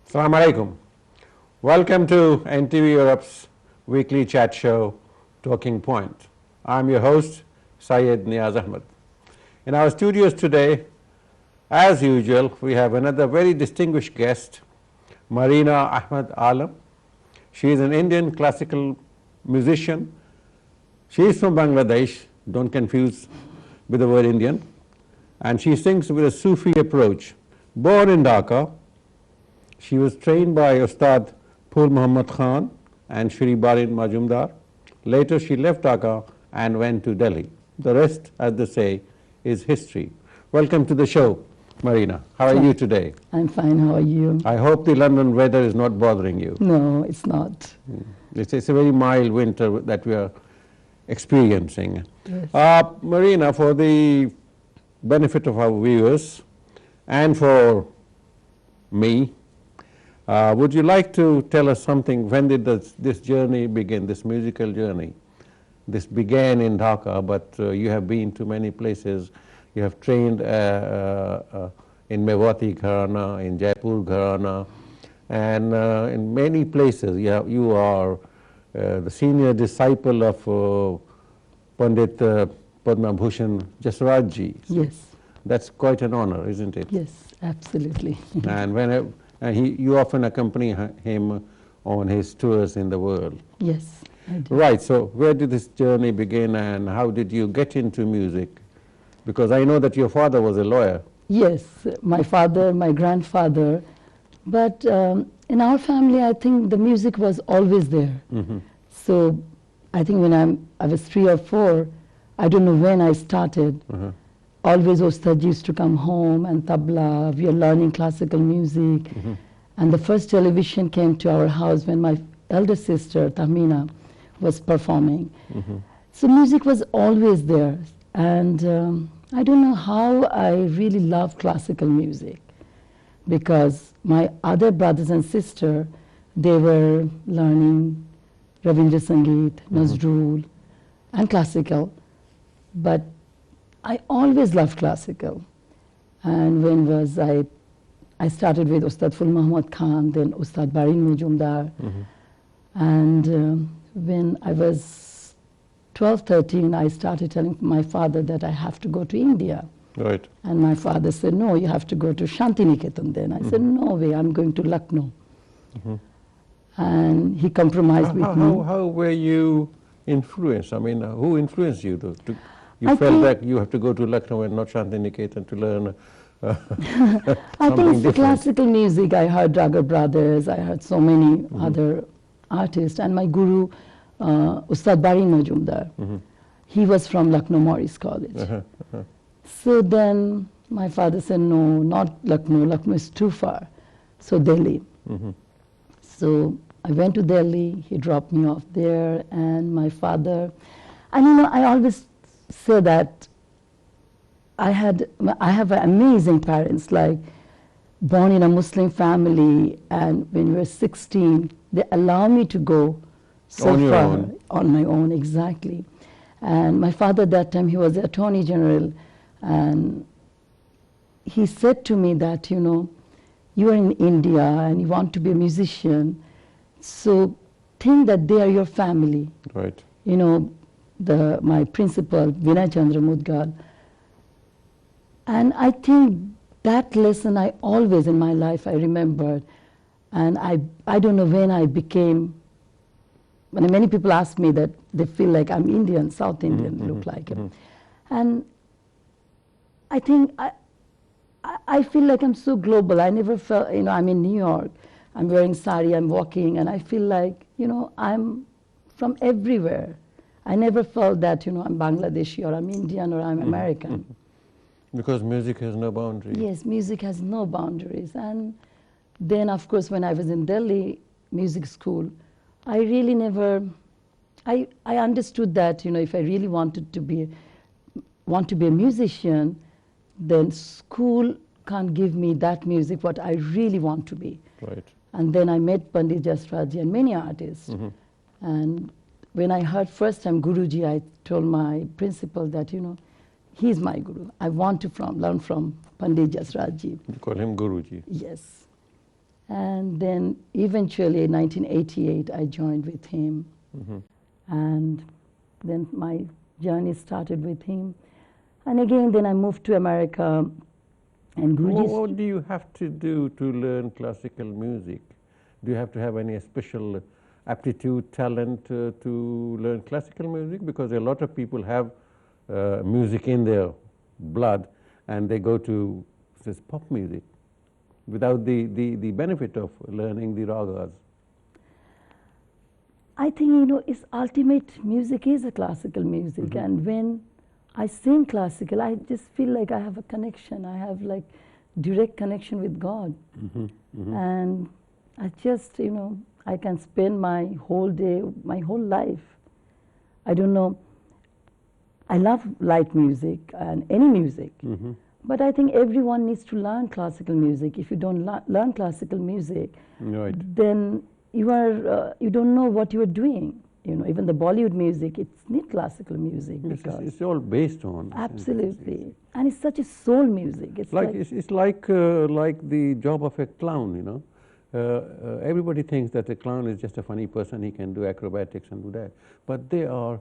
Assalamu alaikum. Welcome to NTV Europe's weekly chat show, Talking Point. I'm your host, Syed Neaz Ahmed. In our studios today, as usual, we have another very distinguished guest, Marina Ahmad. She is an Indian classical musician. She is from Bangladesh, don't confuse with the word Indian, and she sings with a Sufi approach. Born in Dhaka, she was trained by Ustad Phul Muhammad Khan and Shri Barin Majumdar. Later she left Dhaka and went to Delhi. The rest, as they say, is history. Welcome to the show, Marina. How are you today? I'm fine, how are you? I hope the London weather is not bothering you. No, it's not. It's a very mild winter that we are experiencing. Yes. Marina, for the benefit of our viewers and for me, would you like to tell us something? When did this journey begin, this musical journey? This began in Dhaka, but you have been to many places. You have trained in Mewati Gharana, in Jaipur Gharana, and in many places. You are the senior disciple of Pandit Padma Bhushan Jasraj ji. Yes. That's quite an honor, isn't it? Yes, absolutely. And you often accompany him on his tours in the world. Yes, I do. Right, so where did this journey begin and how did you get into music? Because I know that your father was a lawyer. Yes, my father, my grandfather, but in our family I think the music was always there. Mm-hmm. So I think when I was 3 or 4, I don't know when I started, always Ustad used to come home and tabla, we are learning classical music. And the first television came to our house when my elder sister, Tahmina, was performing. So music was always there. And I don't know how I really love classical music, because my other brothers and sisters, they were learning Ravindra Sangeet, Nazrul, and classical. But I always loved classical. And when I started with Ustad Phul Muhammad Khan, then Ustad Barin Majumdar. And when I was 12, 13, I started telling my father that I have to go to India. Right. And my father said, no, you have to go to Shantiniketan then. I said, no way, I'm going to Lucknow. And he compromised with me. How were you influenced? I mean, who influenced you? You I felt think- that you have to go to Lucknow and not Shantiniketan to learn I something think for different. classical music, I heard Raga brothers, I heard so many other artists. And my guru, Ustad Barin Majumdar, he was from Lucknow Morris College. So then my father said, no, not Lucknow, Lucknow is too far. So Delhi. So I went to Delhi, he dropped me off there, and my father, and I always say that I have amazing parents, like born in a Muslim family, and when we were 16, they allow me to go so On your far own. on my own, exactly. And my father at that time, he was the Attorney General, and he said to me that, you are in India and you want to be a musician, so think that they are your family. Right. My principal, Vinay Chandra Mudgal. And I think that lesson I always in my life I remembered. And I don't know when I became, when many people ask me that they feel like I'm Indian, South Indian, look like it. And I think I feel like I'm so global. I never felt, I'm in New York, I'm wearing sari, I'm walking, and I feel like, I'm from everywhere. I never felt that, I'm Bangladeshi or I'm Indian or I'm American. Because music has no boundaries. Yes, music has no boundaries. And then, of course, when I was in Delhi music school, I really never, I understood that, if I really want to be a musician, then school can't give me that music, what I really want to be. Right. And then I met Pandit Jasraj and many artists. And when I heard first time Guruji, I told my principal that, he's my guru. I want to learn from Pandit Jasraj ji. You call him Guruji. Yes. And then eventually in 1988, I joined with him. And then my journey started with him. And again, then I moved to America. And What do you have to do to learn classical music? Do you have to have any special aptitude, talent to learn classical music? Because a lot of people have music in their blood and they go to this pop music without the benefit of learning the ragas. I think, it's ultimate music is a classical music. And when I sing classical, I just feel like I have a connection. I have like direct connection with God. And I just, I can spend my whole day, my whole life. I don't know. I love light music and any music. But I think everyone needs to learn classical music. If you don't learn classical music, then you don't know what you are doing. Even the Bollywood music, it's not classical music. It's all based on. Absolutely. And it's such a soul music. It's like the job of a clown, everybody thinks that a clown is just a funny person, he can do acrobatics and do that. But they are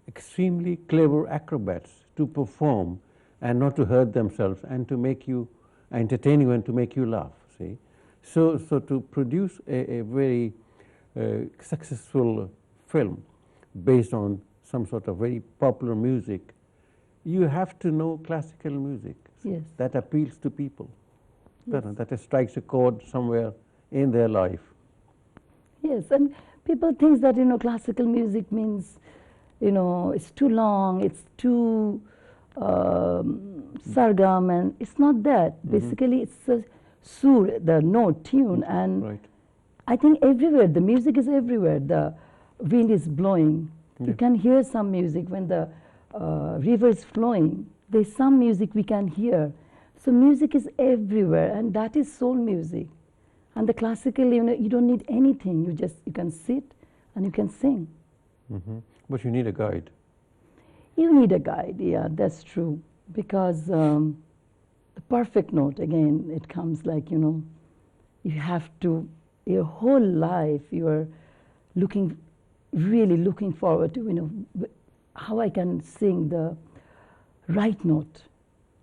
extremely clever acrobats to perform and not to hurt themselves and to make you, entertain you and to make you laugh, see. So to produce a very successful film based on some sort of very popular music, you have to know classical music that appeals to people, that strikes a chord somewhere in their life. Yes, and people think that, classical music means, it's too long, it's too sargam, and it's not that. Basically, it's a sur, the note, tune, and I think everywhere, the music is everywhere. The wind is blowing. You can hear some music when the river is flowing. There's some music we can hear. So music is everywhere, and that is soul music. And the classical, you don't need anything. You can sit and you can sing. But you need a guide. You need a guide, yeah, that's true. Because the perfect note, again, it comes like, you have to, your whole life, you are really looking forward to, how I can sing the right note.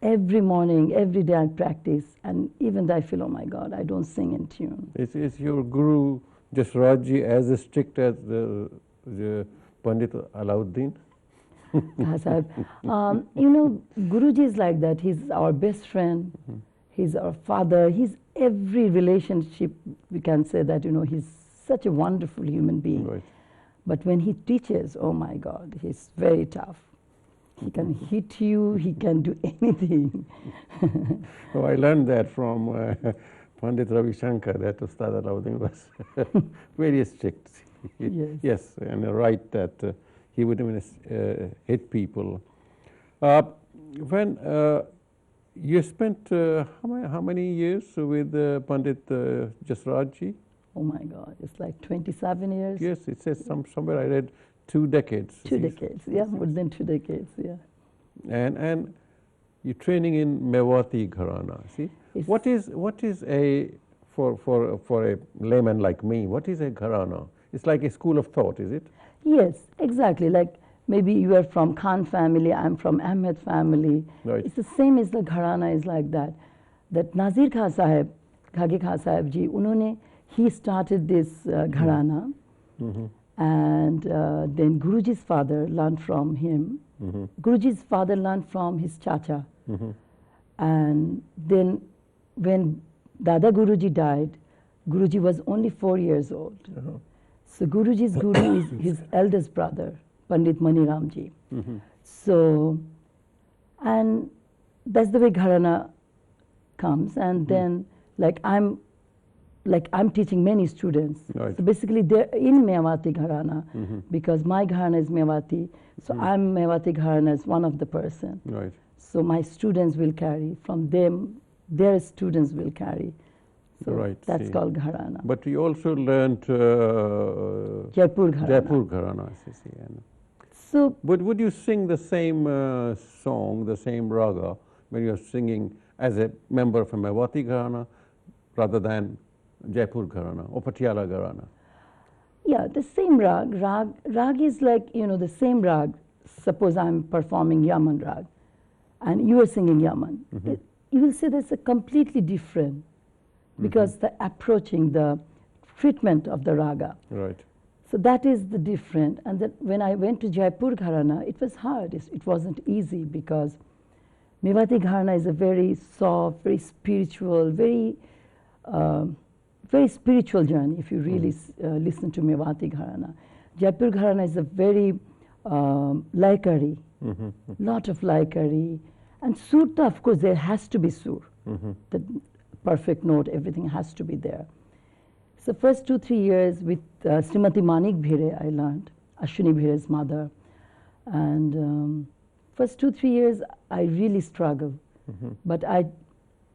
Every morning, every day I practice, and even though I feel, oh my God, I don't sing in tune. Is your guru, Jasraj, as strict as the Pandit Alauddin? Guruji is like that. He's our best friend. He's our father. He's every relationship, we can say that, he's such a wonderful human being. But when he teaches, oh my God, he's very tough. He can hit you, he can do anything. Oh, I learned that from Pandit Ravi Shankar, that Ustad Alauddin was very strict. Yes, and right that he would even hit people. When you spent how many years with Pandit Jasraj? Oh my God, it's like 27 years. Yes, it says somewhere I read 2 decades. 2 decades, yeah, more than 2 decades, yeah. And you're training in Mewati Gharana. See, what is a for a layman like me? What is a Gharana? It's like a school of thought, is it? Yes, exactly. Like maybe you are from Khan family, I'm from Ahmed family. It's the same as the Gharana is like that. That Nazir Khan Sahib, Khage Khan Sahib ji, he started this Gharana. And then Guruji's father learned from him. Guruji's father learned from his chacha. And then when Dada Guruji died, Guruji was only 4 years old. So Guruji's guru is his eldest brother, Pandit Mani Ramji. So, and that's the way Gharana comes. And then I'm teaching many students. So basically they're in Mewati Gharana because my Gharana is Mewati. So I'm Mewati Gharana as one of the person. So my students will carry from them, their students will carry. So that's called Gharana. But you also learned Jaipur Gharana. Jaipur Gharana. So, but would you sing the same song, the same raga, when you're singing as a member of a Mewati Gharana rather than Jaipur Gharana or Patiala Gharana? Yeah, the same rag. Rag is like, the same rag. Suppose I'm performing Yaman rag and you are singing Yaman. You will say that's a completely different because the approaching, the treatment of the raga. Right. So that is the different. And that when I went to Jaipur Gharana, it was hard. It wasn't easy because Mewati Gharana is a very soft, very spiritual, very spiritual journey if you really listen to Mewati Gharana. Jaipur Gharana is a very laikari, lot of laikari. And surta, of course, there has to be sur. The perfect note, everything has to be there. So first 2-3 years with Srimati Manik Bhire, I learned, Ashwini Bhire's mother. And first 2-3 years, I really struggled. But I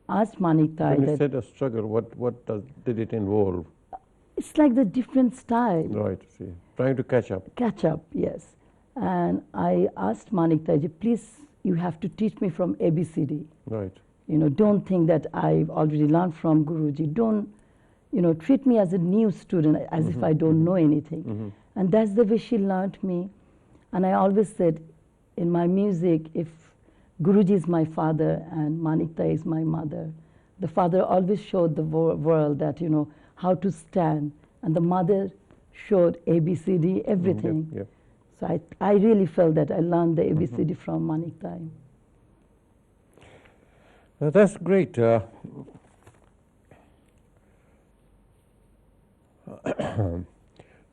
asked Manik Tai. When you said a struggle, what did it involve? It's like the different style. Right, see. Trying to catch up. Catch up, yes. And I asked Manik Tai, please, you have to teach me from ABCD. Right. Don't think that I've already learned from Guruji. Don't, treat me as a new student, as if I don't know anything. And that's the way she learned me. And I always said, in my music, if Guruji is my father and Manik Tai is my mother, the father always showed the world that, how to stand. And the mother showed ABCD, everything. Yep. So I really felt that I learned the ABCD from Manik Tai. That's great.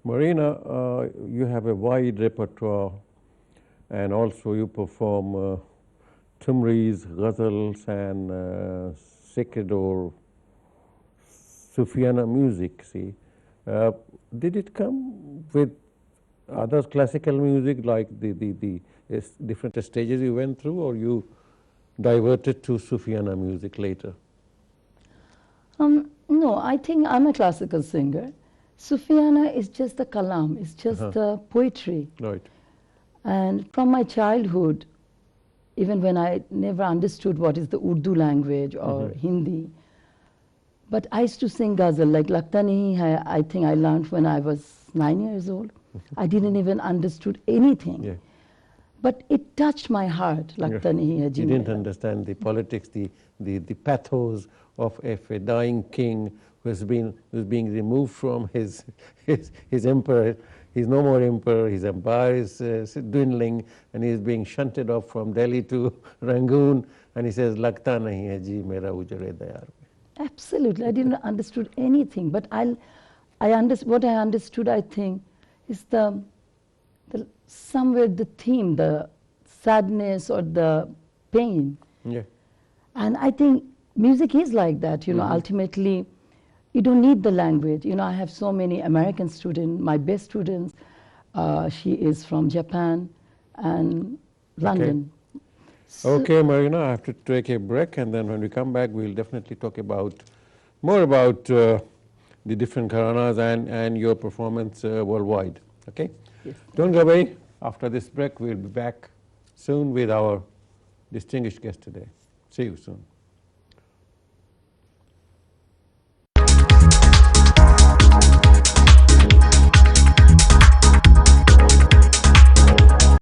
Marina, you have a wide repertoire and also you perform Tumris, ghazals and sacred or Sufiana music, see. Did it come with other classical music like the different stages you went through, or you diverted to Sufiana music later? No, I think I'm a classical singer. Sufiana is just the kalam, it's just the poetry. Right. And from my childhood, even when I never understood what is the Urdu language or Hindi, but I used to sing ghazal, like Lagta Nahi Hai, I think I learned when I was 9 years old. I didn't even understood anything. Yeah. But it touched my heart, Lagta Nahi Hai Ji You didn't Mera. understand the politics, the pathos of a dying king who's being removed from his emperor. He's no more emperor, his empire is dwindling, and he's being shunted off from Delhi to Rangoon, and he says, Lagta nahi hai ji mera ujre dayar. Absolutely, I didn't understood anything. But what I understood, I think, is the somewhere the theme, the sadness or the pain. Yeah. And I think music is like that, ultimately. You don't need the language. I have so many American students, my best students, she is from Japan and London. Okay, Marina, I have to take a break, and then when we come back, we'll definitely talk more about the different gharanas and your performance worldwide. Okay? Yes. Don't go away. After this break, we'll be back soon with our distinguished guest today. See you soon.